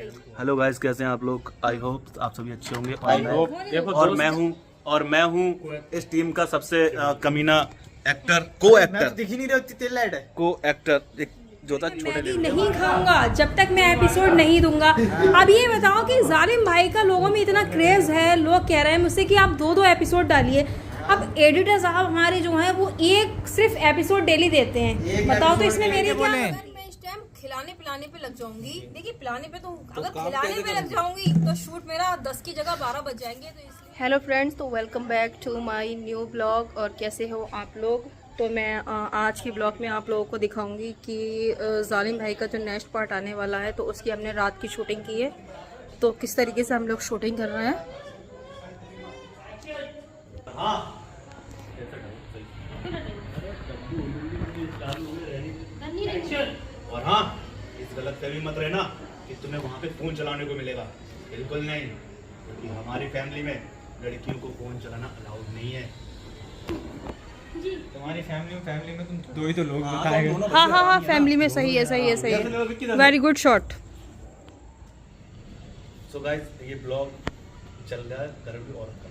Hello guys, कैसे हैं आप लोग? आई होप आप सभी अच्छे होंगे। और मैं हूँ इस टीम का सबसे कमीना एक्टर, को एक्टर दिख ही नहीं रही, तेल लाइट है। को एक्टर एक जो था छोटे मैगी नहीं खाऊंगा जब तक मैं एपिसोड नहीं दूंगा। अब ये बताओ कि जालिम भाई का लोगों में इतना क्रेज है, लोग कह रहे हैं मुझसे कि आप 2-2 एपिसोड डालिए। अब एडिटर साहब हमारे जो हैं वो एक सिर्फ एपिसोड डेली देते हैं। बताओ तो इसमें मेरी क्या? अगर मैं इस टाइम खिलाने पिलाने पे लग जाऊंगी, देखिए पिलाने पे तो अगर खिलाने पे लग जाऊंगी तो शूट मेरा 10 की जगह 12 बज जाएंगे। तो इसलिए हेलो फ्रेंड्स, तो welcome back to my new blog. और कैसे हो आप लोग? तो मैं आज की ब्लॉग में आप लोगों को दिखाऊंगी कि जालिम भाई का जो नेक्स्ट पार्ट आने वाला है तो उसकी हमने रात की शूटिंग की है। तो किस तरीके से हम लोग शूटिंग कर रहे हैं। और हाँ, इस गलत फहमी मत रहना कि तुम्हें वहाँ पे फोन चलाने को मिलेगा। बिल्कुल नहीं, क्योंकि हमारी फैमिली में लड़कियों को फोन चलाना अलाउड नहीं है। तुम्हारी फैमिली में तुम दो ही तो लोग बताएंगे। हाँ, फैमिली में सही है। Very good shot. So guys, ये ब्लॉग चल रहा है करूँ औरत का।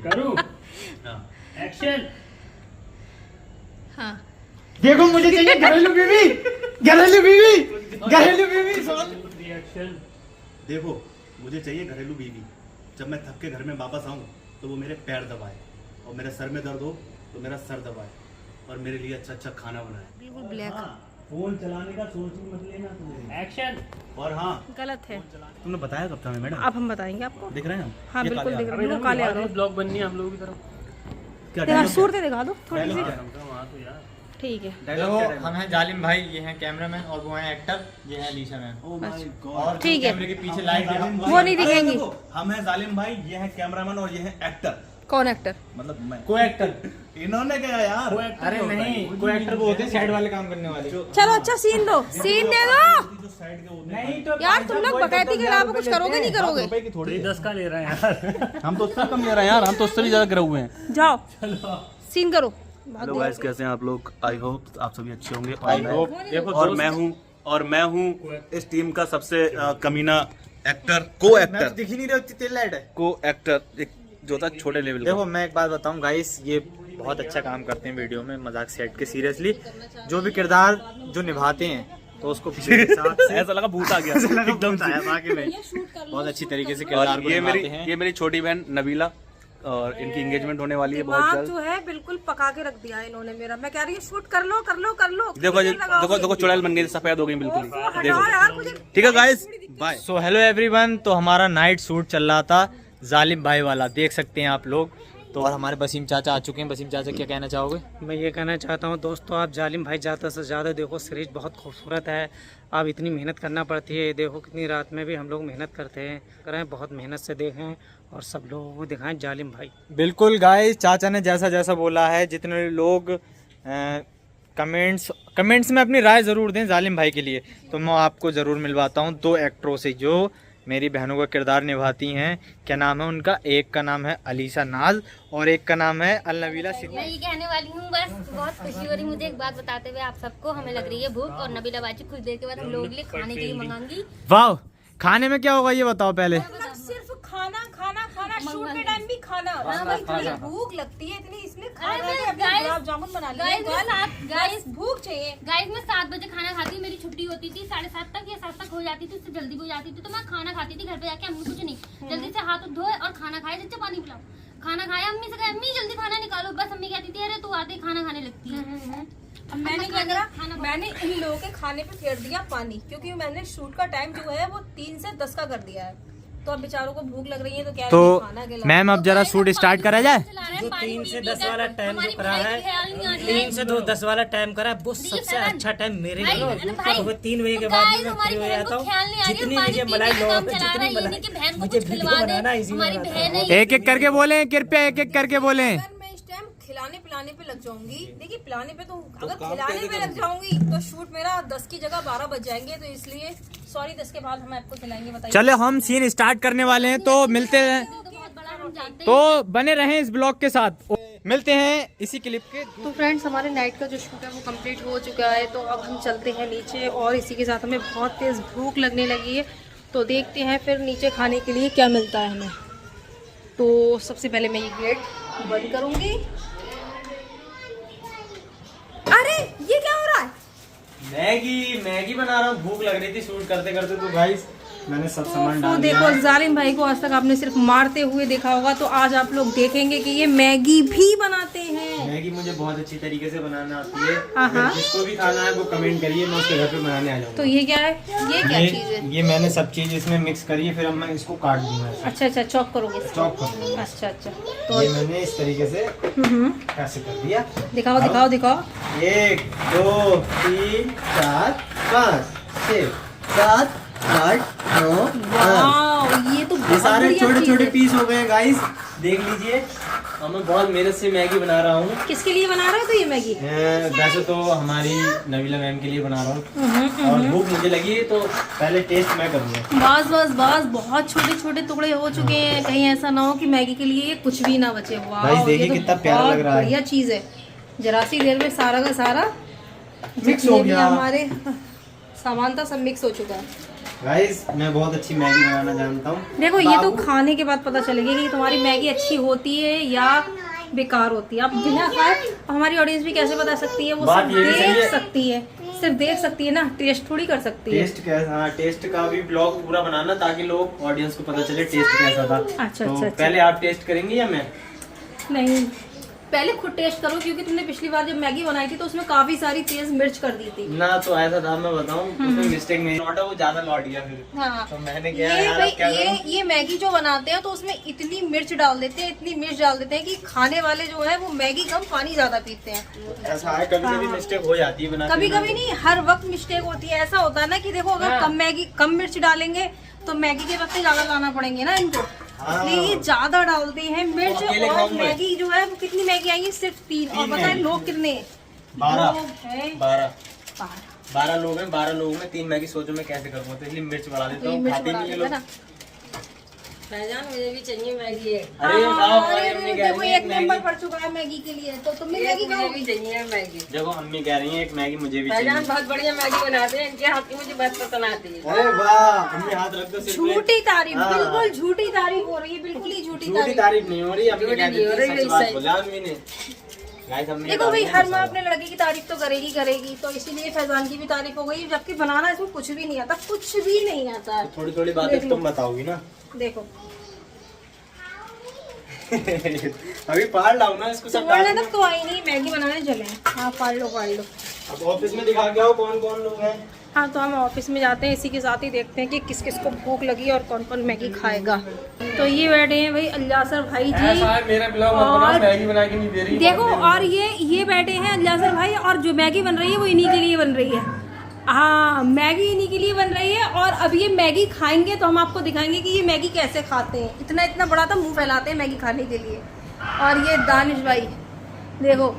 करूँ हाँ, एक्शन। हाँ, देखो मुझे चाहिए घरेलू बीवी, घरेलू बीवी, घरेलू बीवी। रिएक्शन। देखो मुझे चाहिए घरेलू बीवी। जब मैं थक के घर में वापस आऊँ तो वो मेरे पैर दबाए, और मेरे सर में दर्द हो तो मेरा सर दबाए, और मेरे लिए अच्छा अच्छा खाना बनाए। बिल्कुल ब्लैक। फोन चलाने का सोच ही मत लेना तुझे। एक्शन। और हाँ, गलत है। तुमने बताया कब था हमें मैडम? अब हम बताएंगे आपको। दिख रहे हैं हम? हाँ ये बिल्कुल काले दिख आ रहे हैं। वो काले आ गए। ब्लॉग बननी है हम लोगों की तरफ। क्या देखा, डायलॉग सूरतें दिखा दो थोड़ी सी। वहाँ तो यार ठीक है। देखो हम हैं जालिम भाई, ये हैं कैमरामैन, और वो हैं एक्टर, ये हैं Alisha ma'am. Oh my God। और ठीक है। कैमरे के पीछे लाइट है, वो नहीं दिखेंगी। हम हैं जालिम भाई, ये है कैमरामैन, और ये है एक्टर, कौन एक्टर? मतलब मैं। को एक्टर। इन्होंने क्या यार? अरे नहीं, को एक्टर वो होते हैं साइड वाले काम करने वाले। चलो अच्छा सीन दो, सीन दे दो। जो साइड के होते नहीं तो यार तुम लोग बकैती के अलावा कुछ करोगे नहीं करोगे? रुपए की थोड़ी 10 का ले रहे हैं यार। हम तो उससे कम ले रहे हैं यार, हम तो उससे भी ज्यादा गिरे हुए हैं। जाओ सीन करो। हेलो गाइस, कैसे हैं आप लोग? आई होप आप सभी अच्छे होंगे। और मैं हूँ इस टीम का सबसे कमीना एक्टर, को एक्टर, दिख ही नहीं रही, तेल लाइट है। को एक्टर एक जो था छोटे लेवल देखो मैं एक बात बताऊं गाइस, ये बहुत अच्छा काम करते हैं वीडियो में, मजाक से हट के सीरियसली जो भी किरदार जो निभाते हैं तो उसको ऐसा लगा भूत आ गया एकदम बाकी में बहुत अच्छी तरीके से किरदार को निभाते हैं। ये मेरी छोटी बहन नबीला, और इनकी एंगेजमेंट होने वाली है बहुत दिमाग जल्द। जो है बिल्कुल पका के रख दिया है इन्होंने मेरा। मैं कह रही हूँ शूट कर लो कर लो कर लो। देखो चुड़ैल बन गई, सफेद हो गई बिल्कुल। हटाओ यार मुझे। ठीक है guys, bye. So hello everyone, तो हमारा नाइट शूट चल रहा था जालिम भाई वाला, देख सकते हैं आप लोग। तो और हमारे वसीम चाचा आ चुके हैं। वसीम चाचा क्या कहना चाहोगे? मैं ये कहना चाहता हूँ दोस्तों, आप जालिम भाई ज़्यादा से ज़्यादा देखो, सीरीज बहुत खूबसूरत है। आप इतनी मेहनत करना पड़ती है, देखो कितनी रात में भी हम लोग मेहनत करते हैं, करें बहुत मेहनत से देखें और सब लोगों को दिखाएं जालिम भाई। बिल्कुल गाइस, चाचा ने जैसा जैसा बोला है, जितने लोग कमेंट्स में अपनी राय ज़रूर दें जालिम भाई के लिए, तो मैं आपको ज़रूर मिलवाता हूँ 2 एक्टरों से जो मेरी बहनों का किरदार निभाती हैं। क्या नाम है उनका? एक का नाम है अलीशा नाज और एक का नाम है अलनबीला सिद्दीकी। मैं ये कहने वाली हूँ, बस बहुत खुशी हो रही मुझे एक बात बताते हुए आप सबको। हमें लग रही है भूख, और नबीला बाजी कुछ देर के बाद हम लोगों के लिए खाने के लिए मंगाएंगी। वाह, खाने में क्या होगा ये बताओ पहले। मतलब सिर्फ खाना खाना खाना, शूट के टाइम भी खाना। इतनी भूख लगती है इतनी, इसलिए गुलाब जामुन बना लिए। गाइस भूख चाहिए। गाइस मैं 7 बजे खाना खाती हूँ, मेरी छुट्टी होती थी 7:30 तक या 7 तक हो जाती थी, उससे जल्दी हो जाती थी। तो मैं खाना खाती थी घर पे जाके, अम्मी कुछ नहीं, जल्दी से हाथ धोए और खाना खाए, सच्चा पानी पिलाओ। खाना खाया, अम्मी से कहा अम्मी जल्दी खाना निकालो, बस अम्मी कहती थी अरे तू आते ही खाना खाने लगती है। मैंने क्या करा, मैंने इन लोगों के खाने पे फेर दिया पानी, क्योंकि मैंने शूट का टाइम जो है वो 3 से 10 का कर दिया है। तो अब बेचारों को भूख लग रही है तो क्या तो खाना खिलाओ। मैम अब जरा शूट स्टार्ट करा जाए। जो 3 से 10 वाला टाइम जो करा है, 3 से 10 वाला टाइम करा है, वो सबसे अच्छा टाइम मेरे लिए। तो 3 बजे के बाद मैं फ्री हो जाता हूँ। जितनी मुझे मलाई लो, जितनी मलाई मुझे वीडियो बनाना है, इसी में एक एक करके बोले, कृपया एक एक करके बोले। मैं इस टाइम खिलाने पिलाने पे लग जाऊंगी। देखिए पिलाने पे तो अगर खिलाने पे लग जाऊंगी तो शूट मेरा 10 की जगह 12 बज जाएंगे। तो इसलिए सॉरी, 10 के बाद हम आपको खिलाएंगे। बताइए। चलो हम सीन स्टार्ट करने वाले हैं, तो मिलते हैं, तो बने रहें इस ब्लॉग के साथ। मिलते हैं इसी क्लिप के। तो फ्रेंड्स हमारे नाइट का जो शूट है वो कंप्लीट हो चुका है, तो अब हम चलते हैं नीचे और इसी के साथ हमें बहुत तेज़ भूख लगने लगी है, तो देखते हैं फिर नीचे खाने के लिए क्या मिलता है हमें। तो सबसे पहले मैं ये गेट बंद करूँगी। अरे ये क्या हो रहा है? मैगी बना रहा हूँ, भूख लग रही थी शूट करते करते, तो गाइस मैंने सब सामान डाल दिया देखो है। जालिम भाई को आज तक आपने सिर्फ मारते हुए देखा होगा, तो आज आप लोग देखेंगे कि ये मैगी भी बनाते हैं। मैगी मुझे बहुत अच्छी तरीके से बनाना आती है। हाँ। जिसको भी खाना है वो कमेंट करिए, मैं उसके घर पे बनाने आ जाऊंगा। तो ये क्या है? ये क्या चीज़ है? ये मैंने सब चीज इसमें मिक्स करी है, फिर अब मैं इसको काट दूंगा। अच्छा चॉप करोगे इसको? चॉप कर दूंगा। अच्छा तो ये मैंने इस तरीके से ऐसे कर दिया। दिखाओ। 1 2 3 4 5 6 7 8 9 वाह, ये तो बहुत सारे बढ़िया छोटे चीज़ छोटे है। पीस हो गए गाइस, देख लीजिए। और मैं बहुत मेहनत से मैगी बना रहा हूँ। किसके लिए बना रहे हो तो ये मैगी? वैसे तो हमारी नबीला मैम के लिए बना रहा हूँ, और भूख मुझे लगी है तो पहले टेस्ट मैं करूँगा। बस बहुत छोटे छोटे टुकड़े हो चुके हैं, कहीं ऐसा ना हो कि मैगी के लिए ये कुछ भी ना बचे। वाह, गाइस देखिए ये तो कितना प्यारा बहुत लग रहा है। बढ़िया चीज़ है। जरा सी देर में सारा का सारा मिक्स जितने हो भी गया। हमारे सामान था सब मिक्स हो चुका है। गाइस मैं बहुत अच्छी मैगी बनाना जानता हूँ। देखो ये तो खाने के बाद पता चलेगा कि तुम्हारी मैगी अच्छी होती है या बेकार होती है। आप बिना खाए हमारी ऑडियंस भी कैसे बता सकती है? वो बात सिर्फ ये भी सही देख है। सकती है, सिर्फ देख सकती है ना, टेस्ट थोड़ी कर सकती है। टेस्ट कैसा? हाँ, टेस्ट का भी ब्लॉग पूरा बनाना ताकि लोग ऑडियंस को पता चले टेस्ट कैसा था। अच्छा। पहले आप टेस्ट करेंगे या मैं? नहीं, पहले खुद टेस्ट करो, क्योंकि तुमने पिछली बार जब मैगी बनाई थी तो उसमें काफी सारी तेज मिर्च कर दी थी ना। तो ऐसा था, मैं बताऊं, उसमें मिस्टेक नहीं लौटा, वो ज्यादा लौट गया फिर। हाँ। तो मैंने क्या ये यार, भाई अब क्या करूं? ये मैगी जो बनाते हैं तो उसमें इतनी मिर्च डाल देते हैं कि खाने वाले जो है वो मैगी कम पानी ज्यादा पीते हैं। ऐसा है, कभी कभी मिस्टेक हो जाती है बनाते कभी में। नहीं, हर वक्त मिस्टेक होती है। ऐसा होता है ना कि देखो अगर कम मिर्च डालेंगे तो मैगी के पत्ते ज्यादा लाना पड़ेंगे ना इनको, इसलिए ये ज्यादा डालते हैं मिर्च। अकेले और खाऊंगा। मैगी जो है वो कितनी मैगी आएंगी? सिर्फ 3। और पता है लोग कितने? 12 लोग हैं 12 लोग हैं। 12 लोगों में 3 मैगी सोचो मैं कैसे करूँगा, तो इसलिए मिर्च बढ़ा देता हूँ। खाते नहीं ये लोग। मुझे भी चाहिए मैगी। अरे वाह, हमारी अम्मी कह देखो रही है एक नंबर पड़ चुका है मैगी के लिए, तो तुम भी मैगी खाओगी? चाहिए मैगी। देखो अम्मी कह रही है एक मैगी मुझे भी चाहिए। बहुत बढ़िया मैगी बनाते हैं, इनके हाथ की मुझे बहुत पसंद आती है। अरे वाह, अम्मी हाथ रख दो सिर पे। झूठी तारीफ, हाँ। बिल्कुल झूठी तारीफ हो रही है, बिल्कुल ही झूठी झूठी तारीफ। तारीफ नहीं हो रही, अम्मी झूठी कह नहीं हो देती है, रही, सच बात सही। बोला अम्मी ने। गाइस अम्मी देखो भाई हर माँ अपने लड़के की तारीफ तो करेगी, तो इसीलिए फैजान की भी तारीफ हो गई, जबकि बनाना इसमें कुछ भी नहीं आता, कुछ भी नहीं आता है। थोड़ी थोड़ी बातें तुम बताओगी ना। देखो अभी पार लाओ ना इसको सब सुवर्ण डाल तक तो आई नहीं, मैगी बनाने चले हैं। हाँ फाड़ लो। अब ऑफिस में दिखा के आओ कौन कौन लोग हैं। हाँ तो हम ऑफिस में जाते हैं, इसी के साथ ही देखते हैं कि किस किस को भूख लगी और कौन कौन मैगी खाएगा। तो ये बैठे हैं भाई अल्लासर भाई जी, मेरा ब्लॉग और मैगी बना के नहीं दे रही। देखो, और ये बैठे हैं अल्लासर भाई, और जो मैगी बन रही है वो इन्हीं के लिए बन रही है। हाँ, मैगी इन्हीं के लिए बन रही है, और अब ये मैगी खाएंगे तो हम आपको दिखाएंगे कि ये मैगी कैसे खाते हैं। इतना बड़ा तो मुंह फैलाते हैं मैगी खाने के लिए। और ये दानिश भाई देखो,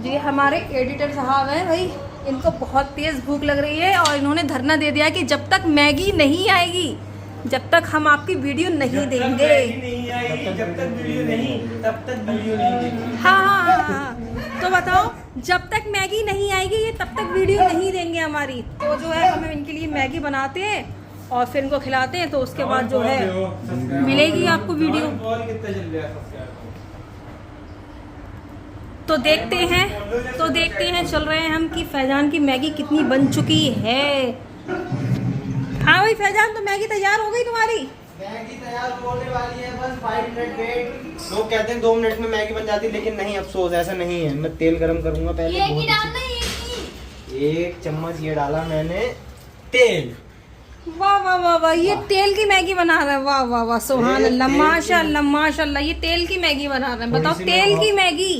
ये हमारे एडिटर साहब हैं भाई, इनको बहुत तेज़ भूख लग रही है और इन्होंने धरना दे दिया कि जब तक मैगी नहीं आएगी जब तक हम आपकी वीडियो नहीं देंगे। जब तक वीडियो नहीं तब तक वीडियो नहीं देंगे। हाँ। तो बताओ, जब तक मैगी नहीं आएगी ये तब तक वीडियो नहीं देंगे हमारी। तो जो है हम इनके लिए मैगी बनाते हैं और फिर इनको खिलाते हैं, तो उसके बाद जो है मिलेगी आपको वीडियो। तो देखते हैं चल रहे हैं हम कि फैजान की मैगी कितनी बन चुकी है। हाँ भाई फैजान, तो मैगी तैयार हो गई तुम्हारी? मैगी तैयार होने वाली है, बस 5 मिनट वेट। लोग कहते हैं 2 मिनट में मैगी बन जाती है, लेकिन नहीं, अफसोस ऐसा नहीं है। मैं तेल गरम करूंगा पहले। एक ही डालना है, एक ही। 1 चम्मच ये डाला मैंने तेल। वाह वाह वाह वाह, ये तेल की मैगी बना रहा है। वाह वाह वाह, सुभान अल्लाह, माशाल्लाह माशाल्लाह, ये तेल की मैगी बना रहे हैं। बताओ, तेल की मैगी,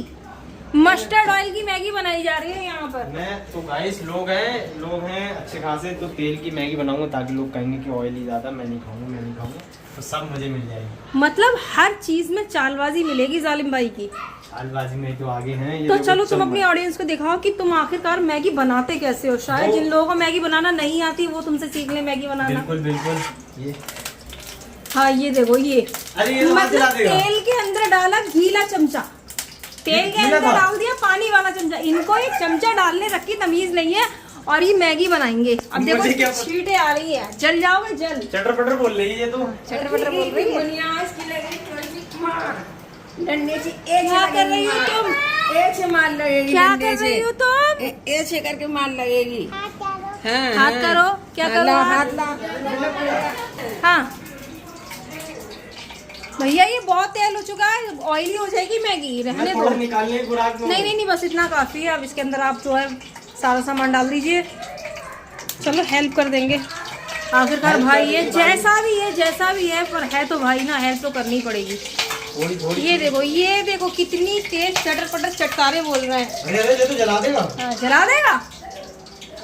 मस्टर्ड ऑयल की मैगी बनाई जा रही है यहाँ पर। मैं तो गाइस लोग हैं अच्छे खासे, तो तेल की मैगी बनाऊंगा ताकि लोग कहेंगे कि ऑयल ही ज्यादा। मैं नहीं खाऊंगा, तो सब मुझे मिल जाएगी। मतलब हर चीज में चालबाजी मिलेगी जालिम भाई की। चालबाजी में तो आगे हैं ये। तो देखो, चलो तुम चम्मच। अपनी ऑडियंस को दिखाओ कि तुम आखिरकार मैगी बनाते कैसे हो। शायद जिन लोगों को मैगी बनाना नहीं आती वो तुमसे सीख ले मैगी बनाना। बिल्कुल ये। हाँ ये देखो, ये अरे ये तो हाथ जला मतलब देगा। तेल के अंदर डाला गीला चमचा, तेल के गीला अंदर था। डाल दिया पानी वाला चमचा। इनको एक चमचा डालने रख की तमीज नहीं है और ये मैगी बनाएंगे। अब मुझे देखो क्या छींटे आ रही है, जल जाओगे जल। चटर पटर बोल रही है ये तो। चटर पटर बोल रही है। डंडे से क्या कर रही हो तुम? एक से मार लगेगी। क्या डंडे कर से। रही हो तुम? एक से करके मार लगेगी। हाँ, हाथ हाँ। करो, क्या हाँ, करो? ला, हाथ? हाथ ला। हाँ भैया ये बहुत तेल हो चुका है, ऑयली हो जाएगी मैगी, रहने दो। थोड़ा निकालने की खुराक में। नहीं, बस इतना काफी है। अब इसके अंदर आप जो है सारा सामान डाल दीजिए। चलो हेल्प कर देंगे आखिरकार भाई है, जैसा भी है पर है तो भाई ना, हेल्प तो करनी पड़ेगी। थोड़ी ये देखो कितनी तेज चटर पटर चटकारे बोल रहे हैं। अरे ये तो जला देगा। हाँ, जला देगा।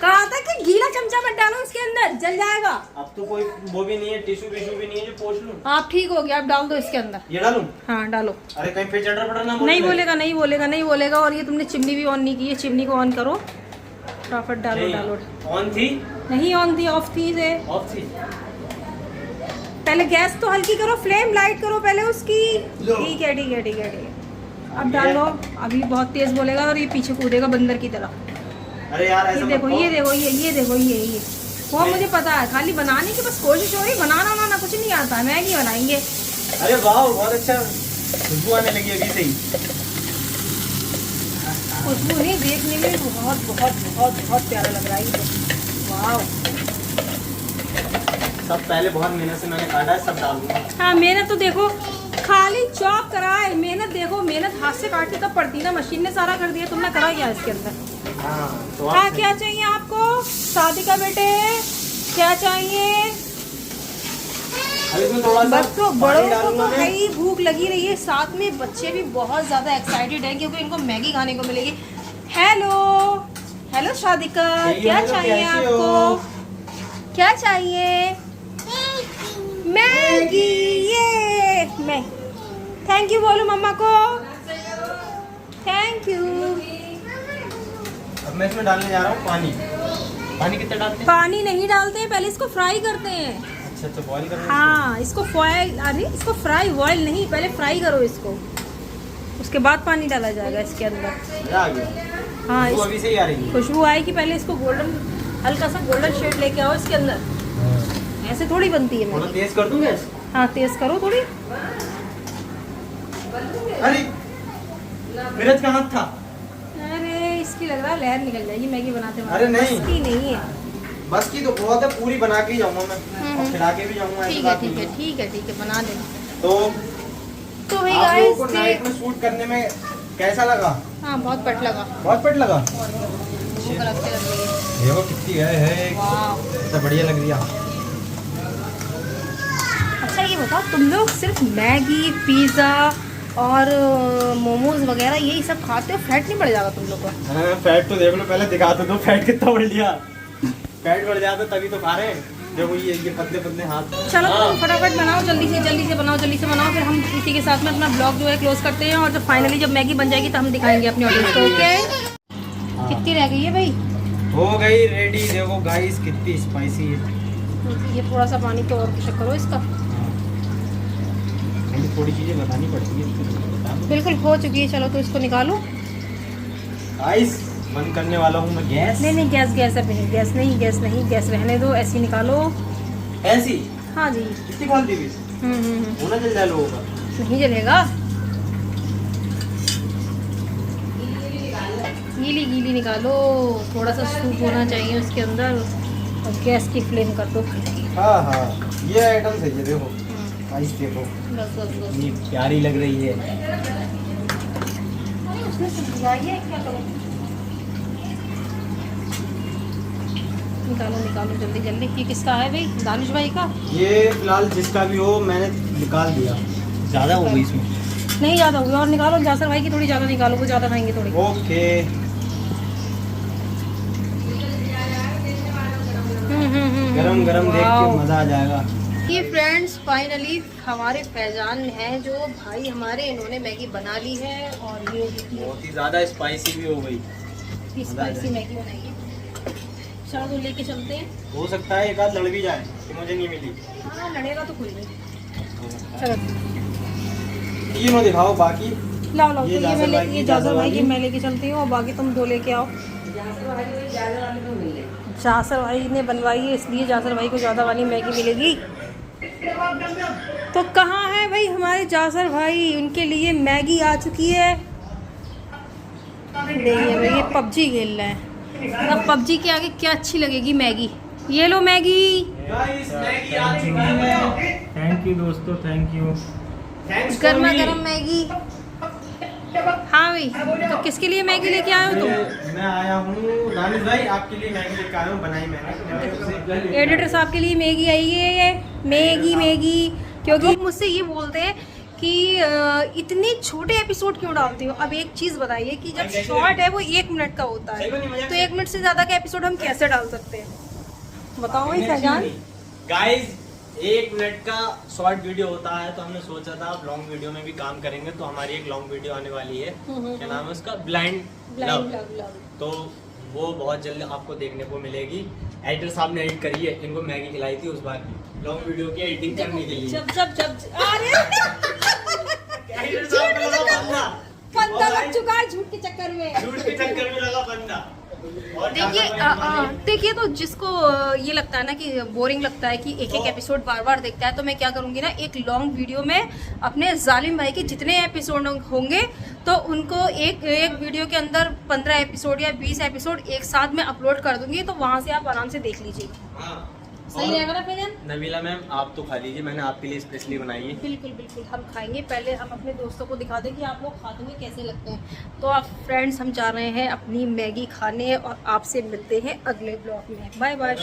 कहा था कि गीला चमचा मत डालो इसके अंदर, जल जाएगा। अब तो कोई वो भी नहीं है, टिश्यू विश्यू भी नहीं है जो पोंछ लूं। आप ठीक हो गया, आप डाल दो इसके अंदर। ये डालूं? हाँ डालो। अरे कहीं पे चटर पटर ना नहीं बोलेगा। और ये तुमने चिमनी भी ऑन नहीं की है, चिमनी को ऑन करो फटाफट। डालो। ऑन थी? नहीं ऑन थी, ऑफ थी से। ऑफ थी। पहले गैस तो हल्की करो, फ्लेम लाइट करो पहले उसकी। ठीक है। अब डालो। अभी बहुत तेज बोलेगा और ये पीछे कूदेगा बंदर की तरह। अरे यार ऐसा ये देखो ये वो मुझे पता है, खाली बनाने की बस कोशिश हो रही। बनाना कुछ नहीं आता, मैगी बनाएंगे। अरे वाह बहुत अच्छा खुशबू आने लगी अभी से ही। खुशबू नहीं, देखने में बहुत प्यारा लग रहा है ये तो। वाह। सब पहले बहुत मेहनत से मैंने काटा है, सब डाल दूंगा। हाँ मेहनत तो देखो, खाली चॉप करा है। मेहनत देखो, मेहनत हाथ से काटती तब पड़ती ना, मशीन ने सारा कर दिया। तुमने करा क्या इसके अंदर? हाँ तो हाँ आप क्या चाहिए आपको? शादी का बेटे क्या चाहिए? अब इसमें थोड़ा सा बच्चों पानी बड़ों को डालूंगा तो मैं। भाई भूख लगी रही है, साथ में बच्चे भी बहुत ज्यादा एक्साइटेड हैं क्योंकि इनको मैगी खाने को मिलेगी। हेलो शादिका, क्या चाहिए आपको? क्या चाहिए? मैगी। ये मैं थैंक यू बोलो मम्मा को। Thank you. अब मैं इसमें डालने जा रहा हूँ पानी। पानी कितना डालते हैं? पानी नहीं डालते हैं, पहले इसको फ्राई करते हैं। अच्छा बॉईल करना। हाँ इसको बॉयल नहीं, पहले फ्राई करो इसको, उसके बाद पानी डाला जाएगा इसके अंदर। मजा आ गया। हाँ खुशबू अभी से ही आ रही है। खुशबू आएगी। पहले इसको हल्का सा गोल्डन शेड लेके आओ इसके अंदर। ऐसे थोड़ी बनती है थोड़ा मैगी। तेज कर दूँ गैस? हाँ तेज करो थोड़ी। अरे मिर्च का हाथ था। अरे इसकी लग रहा है लहर निकल जाएगी मैगी बनाते अरे नहीं। बस की नहीं है। बस की तो बहुत है, पूरी बना के ही जाऊंगा मैं और खिला के भी जाऊंगा। ऐसी बात नहीं है। ठीक है बना देना। तो भाई आप लोगों को गाइस नाइट में शूट करने में कैसा लगा? हाँ बहुत पट लगा। बहुत पट लगा। भूख लगते लग रही है। देखो कितनी है वाह। कितना बढ़िया लग रही है। अच्छा ये बताओ, तुम लोग सिर्फ मैगी, पिज़्ज़ा और मोमोज वगैरह यही सब खाते हो? फैट नहीं बढ़ जाएगा तुम लोग का? हाँ, फैट तो देख लो, पहले दिखा दो फैट कितना बढ़ गया। फैट बढ़ जाता तभी तो खा रहे हैं। देखो ये पतले हाथ। चलो तुम फटाफट बनाओ, जल्दी से बनाओ। फिर हम इसी के साथ में अपना ब्लॉग जो है क्लोज करते हैं और जब फाइनली जब मैगी बन जाएगी तो हम दिखाएंगे अपनी ऑडियंस को। ओके कितनी रह गई है भाई? हो गई रेडी। देखो गाइस कितनी स्पाइसी है। ये थोड़ा सा पानी तो और चेक करो इसका। हमें थोड़ी चीजें बतानी पड़ती है। बिल्कुल हो चुकी है। चलो तो इसको निकालो। गाइस बंद करने वाला हूँ मैं गैस। नहीं गैस अभी नहीं, गैस रहने दो, ऐसे ही निकालो। ऐसी? हाँ जी। कितनी खोल दी? होना जल जाए लोगों का। नहीं जलेगा। गीली निकालो। थोड़ा सा सूप होना चाहिए उसके अंदर और गैस की फ्लेम कर दो। हाँ ये आइटम सही है। देखो गाइस देखो बस कितनी प्यारी लग रही है। उसमें से भिगाइए, क्या करो? निकालो जल्दी। ये किसका है भाई? दानिश भाई का? ये फिलहाल जिसका भी हो मैंने निकाल दिया। ज़्यादा हो गई इसमें? नहीं ज़्यादा होगी और निकालो। जासर भाई की थोड़ी ज़्यादा निकालो, वो ज़्यादा खाएंगे थोड़ी। ओके। गरम देख के मज़ा आ जाएगा। ये फ्रेंड्स फाइनली हमारे फैजान हैं जो भाई हमारे, इन्होंने मैगी बना ली है और ये बहुत ही ज़्यादा स्पाइसी भी हो गई। स्पाइसी मैगी बनाई है। चलो तो लेके चलते हैं। हो सकता है एक आध लड़ भी जाए कि मुझे नहीं मिली। हाँ लड़ेगा तो कोई नहीं। चलो तीनों दिखाओ, बाकी लाओ लाओ, तो ये जासर भाई की मैं लेके चलती हूँ और बाकी तुम दो लेके आओ। जासर भाई ने बनवाई है इसलिए जासर भाई को ज़्यादा वाली मैगी मिलेगी। तो कहाँ है भाई हमारे जासर भाई, उनके लिए मैगी आ चुकी है। देखिए भाई ये पबजी खेल रहे हैं, अब पबजी के आगे क्या अच्छी लगेगी मैगी। ये लो मैगी। थैंक यू दोस्तों, थैंक यू। गर्मा गर्म मैगी। हाँ भाई, तो किसके लिए मैगी लेके आए हो तुम? मैं आया हूँ दानिश भाई, आपके लिए मैगी लेके आया हूँ, बनाई मैंने। एडिटर साहब के लिए मैगी आई है, ये मैगी क्योंकि मुझसे ये बोलते हैं कि इतने छोटे एपिसोड क्यों डालते हो। अब एक चीज़ बताइए कि जब शॉर्ट है वो 1 मिनट का होता है, तो 1 मिनट से ज़्यादा का एपिसोड हम कैसे डाल सकते हैं, बताओ भाई फैजान। गाइस 1 मिनट का शॉर्ट वीडियो होता है, तो हमने सोचा था अब लॉन्ग वीडियो में भी काम करेंगे, तो हमारी एक लॉन्ग वीडियो आने वाली है। क्या नाम है उसका? Blind love. तो वो बहुत जल्द आपको देखने को मिलेगी। एडिटर साहब ने एडिट करी है, इनको मैगी खिलाई थी उस बार लॉन्ग वीडियो की एडिटिंग करने के लिए। जब अरे एडिटर साहब को लगा बंदा, बंदा लग चुका है झूठ के चक्कर में, झूठ के चक्कर में लगा बंदा। देखिए तो जिसको ये लगता है ना कि बोरिंग लगता है कि एक एपिसोड बार बार देखता है, तो मैं क्या करूँगी ना, एक लॉन्ग वीडियो में अपने जालिम भाई के जितने एपिसोड होंगे तो उनको एक वीडियो के अंदर 15 एपिसोड या 20 एपिसोड एक साथ में अपलोड कर दूंगी, तो वहाँ से आप आराम से देख लीजिएगा। हाँ। सही रहेगा ना फैजान? नबीला मैम आप तो खा लीजिए, मैंने आपके लिए स्पेशली बनाई है। बिल्कुल बिल्कुल हम खाएंगे, पहले हम अपने दोस्तों को दिखा दें कि आप लोग खाते हुए कैसे लगते हैं। तो आप फ्रेंड्स हम जा रहे हैं अपनी मैगी खाने और आपसे मिलते हैं अगले ब्लॉग में। Bye bye.